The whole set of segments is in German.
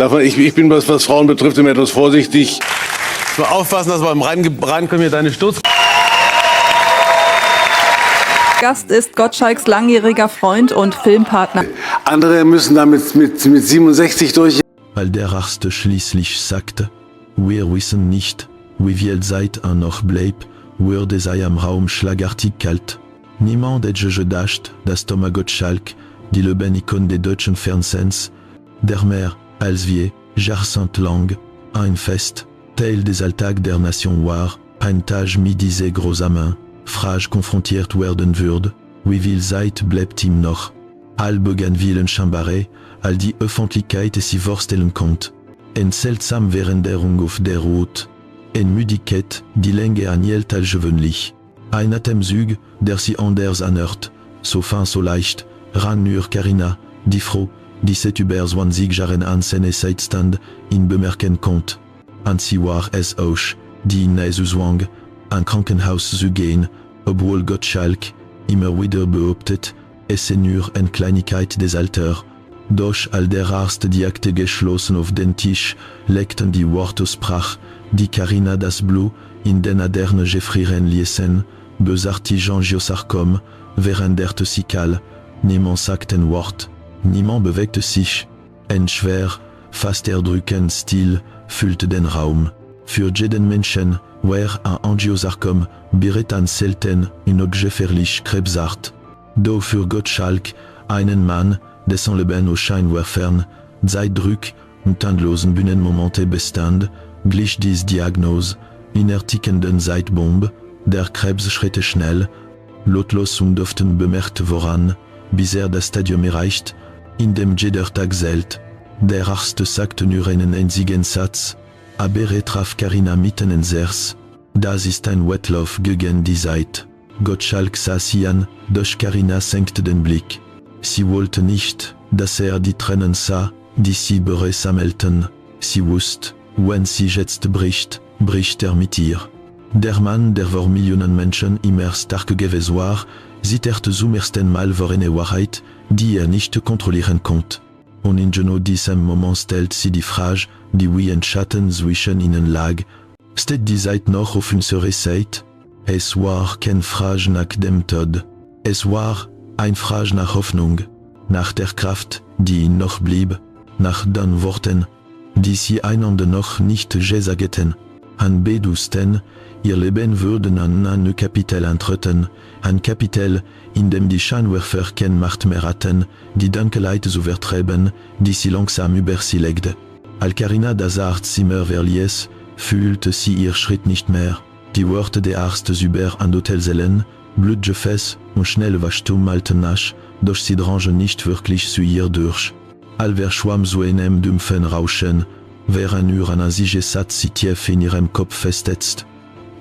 Ich bin, was Frauen betrifft, immer etwas vorsichtig. Nur aufpassen, dass beim Reinkommen hier deine Sturz... Gast ist Gottschalks langjähriger Freund und Filmpartner. Andere müssen damit mit 67 durch. Weil der Arzt schließlich sagte, wir wissen nicht, wie viel Zeit noch bleibt, wurde sei am Raum schlagartig kalt. Niemand hätte gedacht, dass Thomas Gottschalk, die Leben-Ikone des deutschen Fernsehens, der mehr als je jahrzehntelang ein fest Teil des Alltags der Nation war, ein Tag mit dieser großen Frage konfrontiert werden würde, wie viel Zeit bleibt ihm noch? All Bougainville Chambaré, all die Öffentlichkeit sie vorstellen konnte. En seltsam Veränderung auf der Route. En Müdigkeit, die länger anhielt als gewöhnlich. Ein Atemzug, der sie anders anhört, so fein so leicht, ran nur Carina, die Frau, die seit über 20 Jahren an seiner Seite stand, ihn bemerken konnte. Und sie war es auch, die in zwang, ein Krankenhaus zu gehen, obwohl Gottschalk immer wieder behauptet, es sei nur eine Kleinigkeit des Alters. Doch all der Arzt die Akte geschlossen auf den Tisch, legten die Worte sprach, die Carina das Blut in den Adern gefrieren ließen, bösartig Angiosarkom, während der Tossikal, niemand sagte ein Wort, niemand bewegte sich, ein schwer, fast erdrückend Stil füllte den Raum. Für jeden Menschen war ein Angiosarkom bereits selten und gefährlich Krebsart. Doch für Gottschalk, einen Mann, dessen Leben au Schein war fern, Zeitdruck und endlosen Bühnenmomente bestand, glich dies Diagnose, in ertickenden Zeitbombe, der Krebs schritte schnell, lautlos und oft bemerkt voran, bis das Stadium erreicht, in dem jeder Tag zählt. Der Arzt sagte nur einen einzigen Satz, aber traf Carina mitten ins Herz. Das ist ein Wettlauf gegen die Zeit. Gottschalk sah sie an, doch Carina senkte den Blick. Sie wollte nicht, dass die Tränen sah, die sie bereits sammelten. Sie wusste, wenn sie jetzt bricht, bricht mit ihr. Der Mann, der vor Millionen Menschen immer stark gewesen war, zitterte zum ersten Mal vor einer Wahrheit, die nicht kontrollieren konnte. Und in genau diesem Moment stellt sie die Frage, die wie ein Schatten zwischen ihnen lag. Steht die Zeit noch auf unserer Seite? Es war keine Frage nach dem Tod. Es war eine Frage nach Hoffnung, nach der Kraft, die ihnen noch blieb, nach den Worten, die sie einander noch nicht gesagten. An bedusten, ihr Leben würden an ein Kapitel eintreten, ein Kapitel, in dem die Scheinwerfer keine Macht mehr hatten, die Dunkelheit zu vertreiben, die sie langsam über sie legte. Als Carina das Arztzimmer verließ, fühlte sie ihr Schritt nicht mehr. Die Worte des Arztes über ein Hotelzellen, Blutgefäß und schnell Wachstum halten nach, doch sie drangen nicht wirklich zu ihr durch. Alver schwamm zu einem dumpfen Rauschen, während nur ein einziger Satz sie tief in ihrem Kopf festsetzt.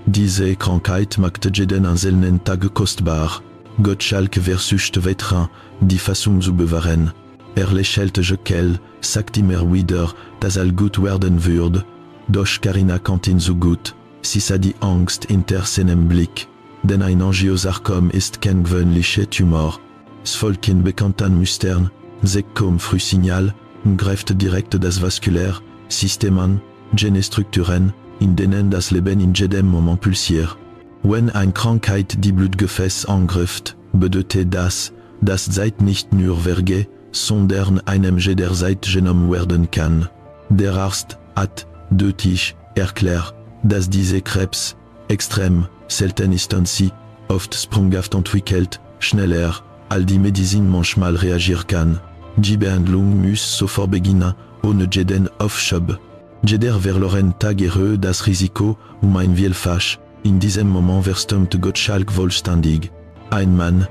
Diese Krankheit machte jeden einzelnen Tag kostbar. Gottschalk versuchte weiter, die Fassung zu bewahren. Lächelte Jekyll, sagte immer wieder, dass all gut werden würde. Doch Carina kannte ihn so gut. Sie sah die Angst hinter seinem Blick. Denn ein Angiosarkom ist kein gewöhnlicher Tumor. Es folgten bekannten Mustern, sie kommen Frühsignal und greift direkt das Vaskulärsystem an, jene Strukturen, in denen das Leben in jedem Moment pulsiert. Wenn eine Krankheit die Blutgefäße angreift, bedeutet das, dass Zeit nicht nur vergeht, sondern einem jederzeit genommen werden kann. Der Arzt hat deutlich erklärt, dass diese Krebs extrem selten ist und sie oft sprunghaft entwickelt, schneller, als die Medizin manchmal reagieren kann. Die Behandlung muss sofort beginnen, ohne jeden Aufschub. Jeder verloren Tag erhöht das Risiko ein Vielfach. In diesem Moment verstummte Gottschalk vollständig. Ein Mann,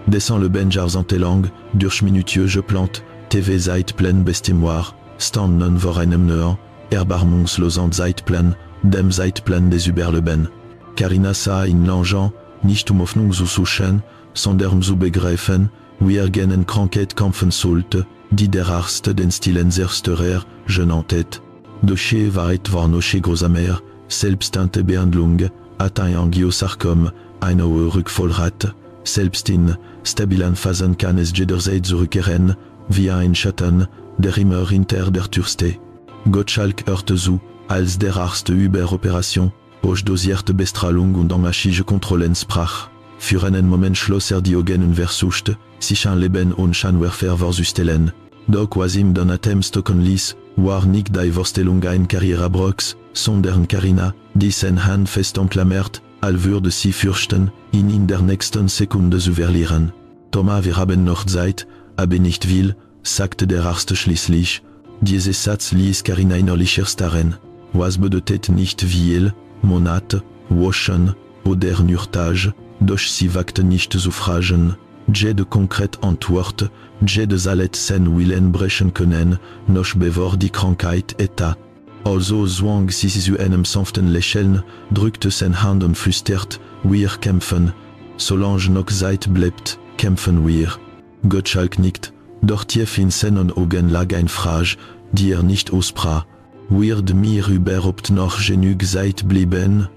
dessen Leben jahrzehntelang durch minutiöse Plant, TV-Zeitplan bestimmt war, standen vor einem neuen, erbarmungslosen Zeitplan, dem Zeitplan des Überleben. Carina sah ihn langen, nicht Hoffnung zu suchen, sondern zu begreifen, wie gegen Krankheit kämpfen sollte, die der Arzt den stillen Zerstörer genannt hat. Doch war etwa noch grausamer, selbst eine Behandlung hat ein Angiosarkom eine hohe Rückfallrate, selbst in stabilen Phasen kann es jederzeit zurückkehren, wie ein Schatten, der immer hinter der Tür steht. Gottschalk hörte zu, als der Arzt über Operation, hochdosierte Bestrahlung und Engagage Kontrollen sprach. Für einen Moment schloss die Augen und versuchte, sich ein Leben ohne Scheinwerfer vorzustellen. Doch was ihm den Atem stocken ließ, war nicht die Vorstellung ein Karriereabbruchs, sondern Carina, die sein Hand fest umklammert, als würde sie fürchten, ihn in der nächsten Sekunde zu verlieren. Thomas, wir haben noch Zeit, aber nicht viel, sagte der Arzt schließlich. Dieser Satz ließ Carina innerlich erstarren. Was bedeutet nicht viel, Monate, Wochen oder nur Tage, doch sie wagte nicht zu fragen. Jede konkrete Antwort, jede Salet sein Willen brechen können, noch bevor die Krankheit etwa. Also zwang sie zu einem sanften Lächeln, drückte seine Hand und flüstert, wir kämpfen. Solange noch Zeit bleibt, kämpfen wir. Gottschalk nickt, doch tief in seinen Augen lag eine Frage, die nicht aussprach. Wird mir überhaupt noch genug Zeit bleiben,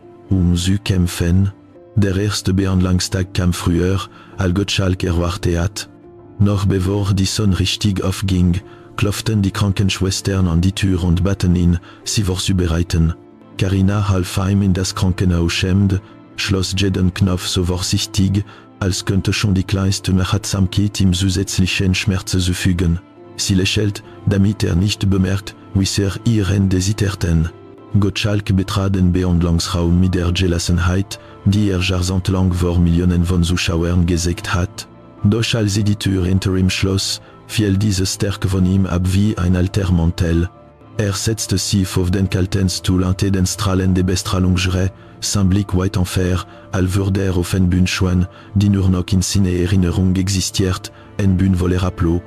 zu kämpfen? Der erste Behandlungstag kam früher, als Gottschalk erwartet hat. Noch bevor die Sonne richtig aufging, klopften die Krankenschwestern an die Tür und baten ihn, sie vorzubereiten. Carina half ihm in das Krankenhaus schämt, schloss jeden Knopf so vorsichtig, als könnte schon die kleinste Unachtsamkeit ihm zusätzlichen Schmerz zufügen. Sie lächelt, damit nicht bemerkt, wie sehr ihr Hände zitterten. Gottschalk betrat den Behandlungsraum mit der Gelassenheit, die jahrzehntelang vor Millionen von Zuschauern gezeigt hat. Doch als sie die Tür hinter ihm schloss, fiel diese stark von ihm ab wie ein alter Mantel. Setzte sich auf den kalten Stuhl unter den Strahlen der Bestrahlung, sein Blick weit entfernt, als würde auf eine Bühne schauen, die nur noch in seiner Erinnerung existiert, eine Bühne voller Applaus,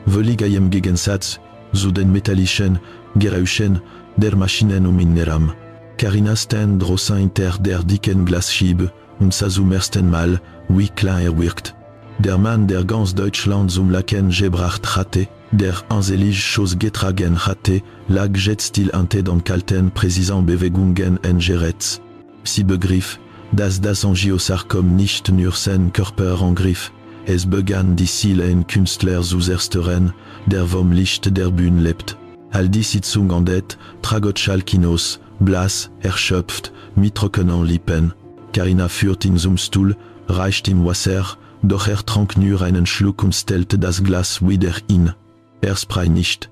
völlig im Gegensatz zu den metallischen Geräuschen der Maschinen ihn herum. Carina stand draußen hinter der dicken Glasscheibe und sah zum ersten Mal, wie klein wirkt. Der Mann, der ganz Deutschland zum Lachen gebracht hatte, der anselig Schoß getragen hatte, lag jetzt still unter den kalten, präzisen Bewegungen Gerets. Sie begriff, dass das Angiosarkom nicht nur seinen Körper angriff, es begann die Seele ein Künstler zu zerstören, der vom Licht der Bühne lebt. All die Sitzung endet, trat Gottschalk hinaus, blass, erschöpft, mit trockenen Lippen. Carina führte ihn zum Stuhl, reichte ihm Wasser, doch trank nur einen Schluck und stellte das Glas wieder hin. Sprach nicht,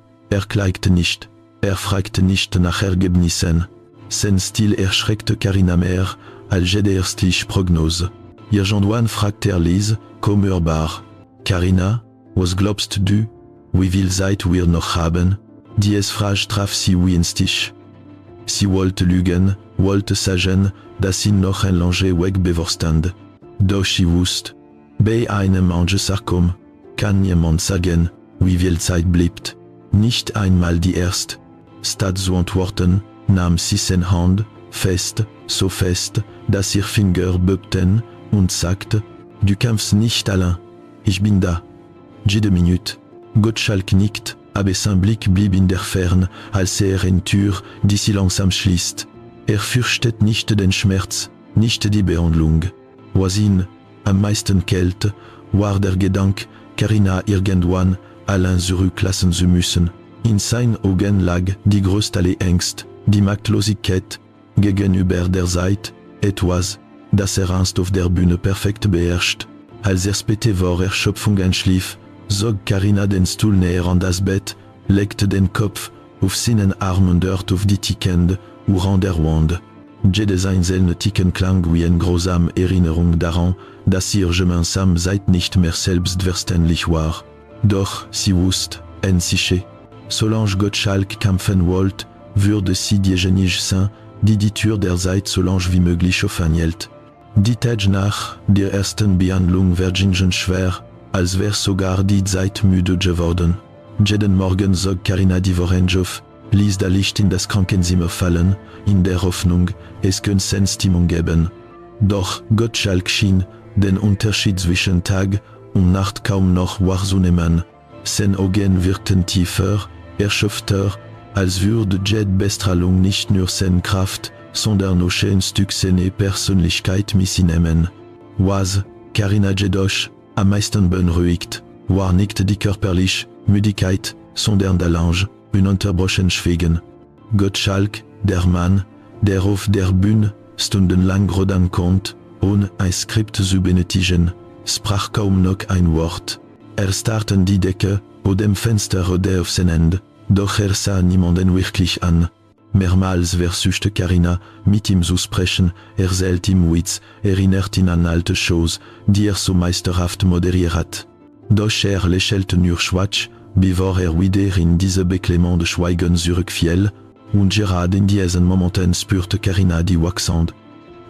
klagte nicht, fragte nicht nach Ergebnissen. Sein Stil erschreckte Carina mehr, als jede ärztliche Prognose. Irgendwann fragte Lise, kaum hörbar. Carina, was glaubst du, wie viel Zeit wir noch haben? Diese Frage traf sie wie ein Stich. Sie wollte lügen, wollte sagen, dass sie noch ein langer Weg bevorstand. Doch sie wusste, bei einem Angiosarkom kann niemand sagen, wie viel Zeit bleibt. Nicht einmal die Ärzte. Statt zu antworten, nahm sie seine Hand, fest, so fest, dass ihr Finger bebten, und sagte, du kämpfst nicht allein, ich bin da. Jede Minute. Gottschalk nickt, aber sein Blick blieb in der Ferne, als eine Tür, die sie langsam schließt. Fürchtet nicht den Schmerz, nicht die Behandlung. Was ihn am meisten kälte, war der Gedanke, Carina irgendwann allein zurücklassen zu müssen. In seinen Augen lag die größte aller Ängste, die Machtlosigkeit, gegenüber der Zeit, etwas, das einst auf der Bühne perfekt beherrscht. Als später vor Erschöpfung einschlief, zog Carina den Stuhl näher an das Bett, legte den Kopf auf seinen Arm und hörte auf die tickende Uhr an der Wand. Jedes einzelne Ticken klang wie eine grausame Erinnerung daran, dass ihr gemeinsam Zeit nicht mehr selbstverständlich war. Doch sie wusste, sicher, solange Gottschalk kämpfen wollte, würde sie diejenige sein, die die Tür der Zeit so lange wie möglich offen hielt. Die Tage nach der ersten Behandlung war ihnen schwer, als wäre sogar die Zeit müde geworden. Jeden Morgen zog Carina die Vorhänge auf, ließ das Licht in das Krankenzimmer fallen, in der Hoffnung, es könnte Stimmung geben. Doch Gottschalk schien, den Unterschied zwischen Tag und Nacht kaum noch wahrzunehmen. Seine Augen wirkten tiefer, erschöpfter, als würde jede Bestrahlung nicht nur seine Kraft, sondern auch ein Stück seine Persönlichkeit mitnehmen. Was Carina jedoch am meisten beunruhigt, war nicht die körperliche Müdigkeit, sondern allein, ununterbrochen Schweigen. Gottschalk, der Mann, der auf der Bühne stundenlang rudern konnte, ohne ein Skript zu benötigen, sprach kaum noch ein Wort. Starrte die Decke, oder dem Fenster oder auf sein Ende, doch sah niemanden wirklich an. Mehrmals versuchte Carina, mit ihm zu sprechen, erzählte ihm Witz, erinnert ihn an alte Shows, die so meisterhaft moderiert hat. Doch lächelte nur schwach, bevor wieder in diese beklemmende Schweigen zurückfiel, und gerade in diesen Momenten spürte Carina die wachsende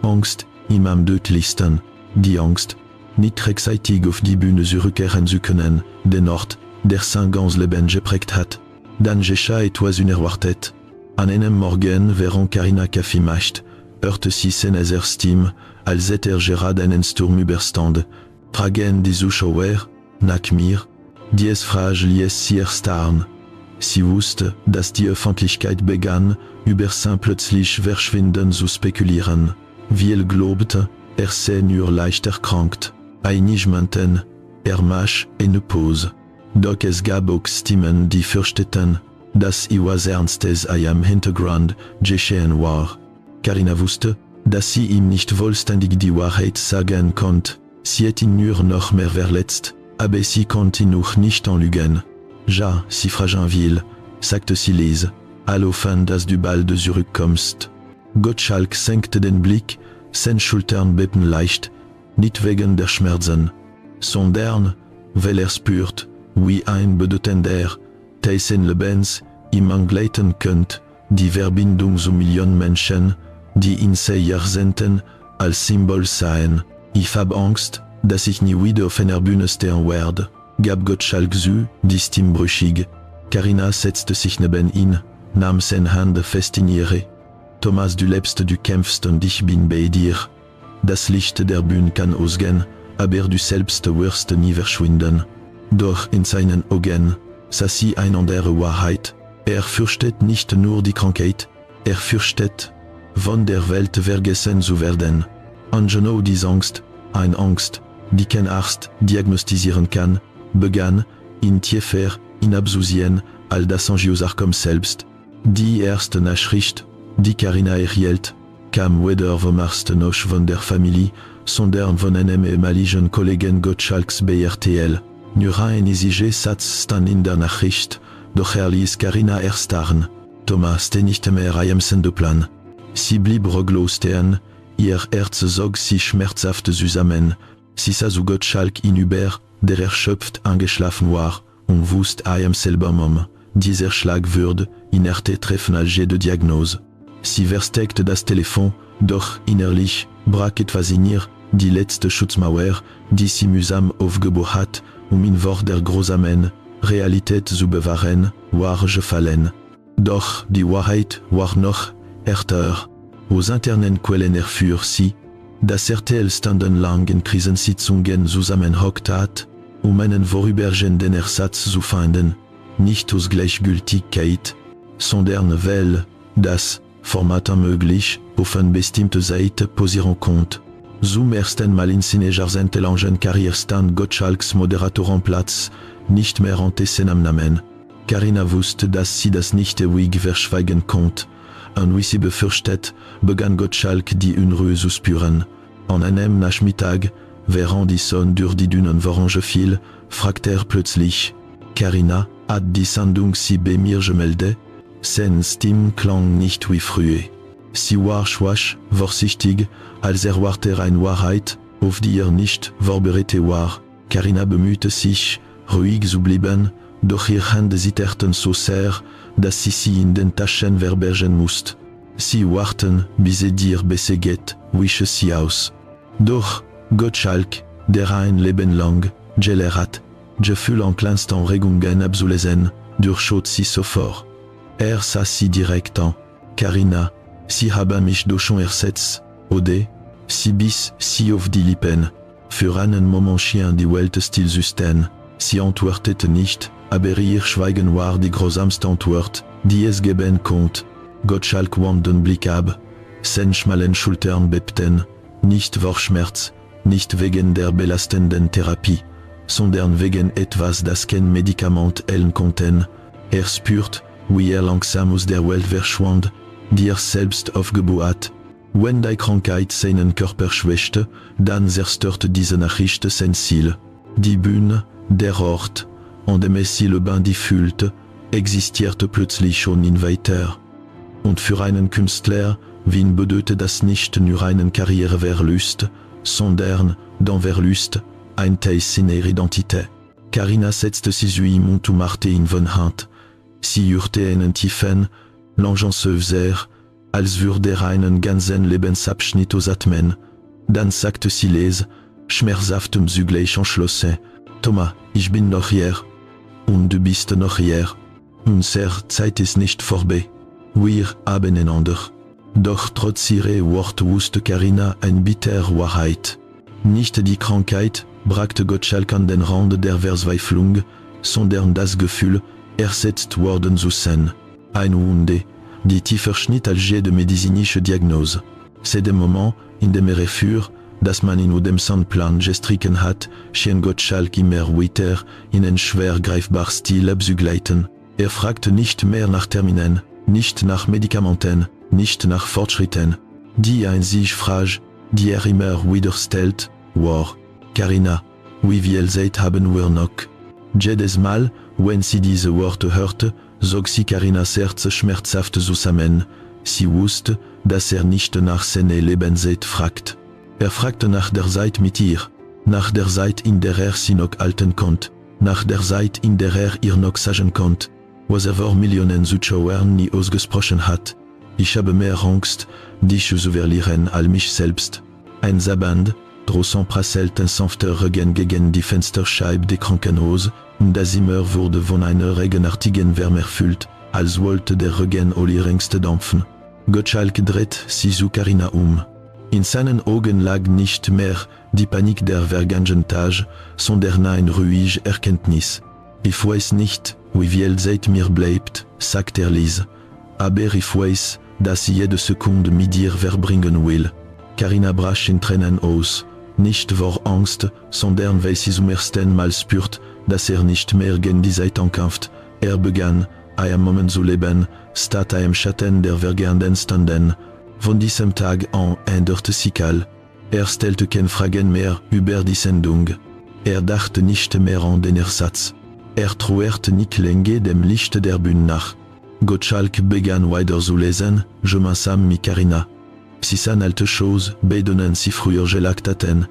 Angst ihm am deutlichsten, die Angst, nicht rechtzeitig auf die Bühne zurückkehren zu können, den Ort, der sein ganzes Leben geprägt hat. Dann geschah etwas unerwartet. An einem Morgen, während Carina Kaffee machte, hörte sie seine Stimme, als hätte gerade einen Sturm überstanden. Fragen die Zuschauer nach mir? Diese Frage ließ sie erstarren. Sie wusste, dass die Öffentlichkeit begann, über sein plötzlich Verschwinden zu spekulieren. Wie glaubte, sei nur leicht erkrankt. Einige meinten, mach eine Pause. Doch es gab auch Stimmen, die fürchteten, dass etwas Ernstes am Hintergrund geschehen war. Carina wusste, dass sie ihm nicht vollständig die Wahrheit sagen konnte. Sie hätte ihn nur noch mehr verletzt, aber sie konnte ihn noch nicht anlügen. Ja, si fragile, sagte sie leise, allofern, dass du bald zurückkommst. Gottschalk senkte den Blick, seine Schultern bebten leicht, nicht wegen der Schmerzen, sondern, weil spürt, wie ein bedeutender Teil seines Lebens ihm angleiten könnte, die Verbindung zu Millionen Menschen, die in seit Jahrzehnten als Symbol seien. Ich hab Angst, dass ich nie wieder auf einer Bühne stehen werde, gab Gottschalk zu, die Stimme brüchig. Carina setzte sich neben ihn, nahm seine Hand fest in ihre. Thomas, du lebst, du kämpfst und ich bin bei dir. Das Licht der Bühne kann ausgehen, aber du selbst wirst nie verschwinden. Doch in seinen Augen sah sie eine andere Wahrheit. Fürchtet nicht nur die Krankheit, fürchtet, von der Welt vergessen zu werden. Und genau diese Angst, eine Angst, die kein Arzt diagnostizieren kann, begann, in tiefer hinabzusehen, all das Angiosarkom selbst. Die erste Nachricht, die Carina erhielt, kam weder vom Arzt noch von der Familie, sondern von einem ehemaligen Kollegen Gottschalks bei RTL. Nur ein einziger Satz stand in der Nachricht, doch ließ Carina erstarren. Thomas steht nicht mehr am Sendeplan. Sie blieb ruhelos stehen, ihr Herz zog sich schmerzhaft zusammen. Sie sah zu Gottschalk hinüber, der erschöpft angeschlafen war, und wusste am selben Moment, dieser Schlag würde ihn treffen als jede Diagnose. Sie versteckte das Telefon, doch innerlich brach etwas in ihr, die letzte Schutzmauer, die sie mühsam aufgebaut hat, in Wort der grausamen Realität zu bewahren, war gefallen. Doch die Wahrheit war noch härter. Aus internen Quellen erfuhr sie, dass RTL stundenlang in Krisensitzungen zusammenhockt hat, einen vorübergehenden Ersatz zu finden, nicht aus Gleichgültigkeit, sondern weil das Format unmöglich auf eine bestimmte Seite posieren konnte. Zum ersten Mal in seiner jahrzehntelangen Karriere stand Gottschalks Moderatorenplatz nicht mehr unter seinem Namen. Carina wusste, dass sie das nicht ruhig verschweigen konnte, und wie sie befürchtet, begann Gottschalk die Unruhe zu spüren. An einem Nachmittag, während die Sonne durch die dünnen Orange fiel, fragte plötzlich, Carina, hat die Sendung sie bei mir gemeldet? Seine Stimme klang nicht wie früher. Sie war schwach, vorsichtig, als warte eine Wahrheit, auf die nicht vorbereitet war. Carina bemühte sich, ruhig zu bleiben, doch ihre Hände zitterten so sehr, dass sie in den Taschen verbergen musste. Sie warten, bis dir besser geht, wich sie aus. Doch Gottschalk, der ein Leben lang gelernt hat, Gefühl an kleinsten Regungen abzulesen, durchschaut sie sofort. Sah sie direkt an. Carina, sie haben mich doch schon ersetzt, oder? Sie biss sie auf die Lippen. Für einen Moment schien die Welt still zu stehen. Sie antwortete nicht, aber ihr Schweigen war die grausamste Antwort, die es geben konnte. Gottschalk wandte den Blick ab. Seine schmalen Schultern bebten, nicht vor Schmerz, nicht wegen der belastenden Therapie, sondern wegen etwas, das kein Medikament heilen konnte. Spürt, wie langsam aus der Welt verschwand, die selbst aufgebaut hat. Wenn die Krankheit seinen Körper schwächte, dann zerstörte diese Nachricht sein Ziel. Die Bühne, der Ort, an dem es Le Bain die fühlte, existierte plötzlich schon in weiter. Und für einen Künstler, Wien bedeutete das nicht nur einen Karriereverlust, sondern, dans Verlust, ein Teil seiner Identität. Carina setzte sich und machte in von Hand. Sie hörte einen tiefen, langen Seufzer, als würde einen ganzen Lebensabschnitt ausatmen. Dann sagte sie leise, schmerzhaft und zugleich entschlossen, Thomas, ich bin noch hier. Und du bist noch hier. Unsere Zeit ist nicht vorbei. Wir haben einander. Doch trotz ihrer Worte wusste Carina eine bittere Wahrheit. Nicht die Krankheit brachte Gottschalk an den Rand der Verzweiflung, sondern das Gefühl, ersetzt worden zu sein. Eine Wunde, die tiefer schnitt als jede medizinische Diagnose. C'est der Moment, in dem erfuhr, dass man in dem Sandplan gestrichen hat, schien Gottschalk immer weiter in ein schwer greifbarer Stil abzugleiten. Fragte nicht mehr nach Terminen, nicht nach Medikamenten, nicht nach Fortschritten. Die einzige Frage, die immer wieder stellt, war, Carina, wie viel Zeit haben wir noch? Jedes Mal, wenn sie diese Worte hörte, zog sie Carinas Herz schmerzhaft zusammen. Sie wusste, dass nicht nach seiner Lebenszeit fragt. Fragte nach der Zeit mit ihr, nach der Zeit, in der sie noch halten konnte, nach der Zeit, in der ihr noch sagen konnte, was vor Millionen Zuschauern nie ausgesprochen hat. Ich habe mehr Angst, dich zu verlieren als mich selbst. Ein Saband, draußen prasselt ein sanfter Regen gegen die Fensterscheibe des Krankenhauses, und das Zimmer wurde von einer regenartigen Wärme erfüllt, als wollte der Regen all ihr Ängste dampfen. Gottschalk dreht sich zu Carina um. In seinen Augen lag nicht mehr die Panik der vergangenen Tage, sondern ein ruhige Erkenntnis. Ich weiß nicht, wie viel Zeit mir bleibt, sagt leise. Aber ich weiß, dass ich jede Sekunde mit dir verbringen will. Carina brach in Tränen aus, nicht vor Angst, sondern weil sie zum ersten Mal spürt, dass nicht mehr gegen die Zeit ankämpft. Begann, einen Moment zu leben, statt im Schatten der vergangenen Stunden. Von diesem Tag an änderte sich all. Stellte keine Fragen mehr über die Sendung. Dachte nicht mehr an den Ersatz. Trauerte nicht länger dem Licht der Bühne nach. Gottschalk begann weiter zu lesen, gemeinsam mit Carina. Sie sahen alte Choses, bei denen sie früher gelacht hatten.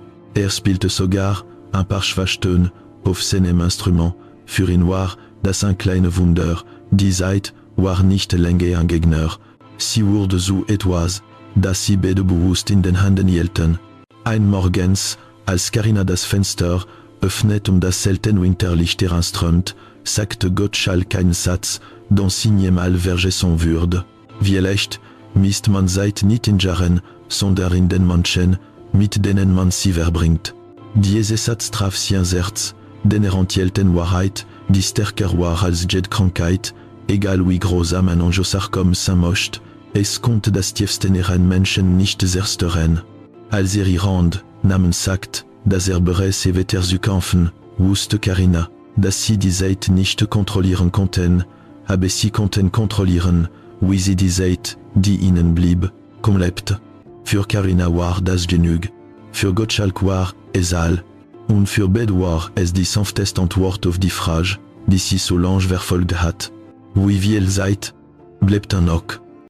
Spielte sogar ein paar Schwachtöne auf seinem Instrument. Für ihn war das ein kleines Wunder. Die Zeit war nicht länger ein Gegner. Sie wurde so etwas, das sie beide bewusst in den Händen hielten. Ein Morgens, als Carina das Fenster öffnet das selten Winterlicht hereinströmt, sagte Gottschalk einen Satz, den sie niemals vergessen würde. Vielleicht misst man Zeit nicht in Jahren, sondern in den Menschen, mit denen man sie verbringt. Dieser Satz traf sie ins Herz, denn enthielt eine Wahrheit, die stärker war als jede Krankheit, egal wie grausam ein Angiosarkom sein mochte. Es konnte das tiefste in einem Menschen nicht zerstören. Als ihr Hand namens sagt, dass bereits weiter zu kämpfen, wusste Carina, dass sie die Zeit nicht kontrollieren konnten, aber sie konnten kontrollieren, wie sie die Zeit, die ihnen blieb, lebte. Für Carina war das genug. Für Gottschalk war es all. Und für beide war es die sanfteste Antwort auf die Frage, die sie so lange verfolgt hat. Wie viel Zeit bleibt noch?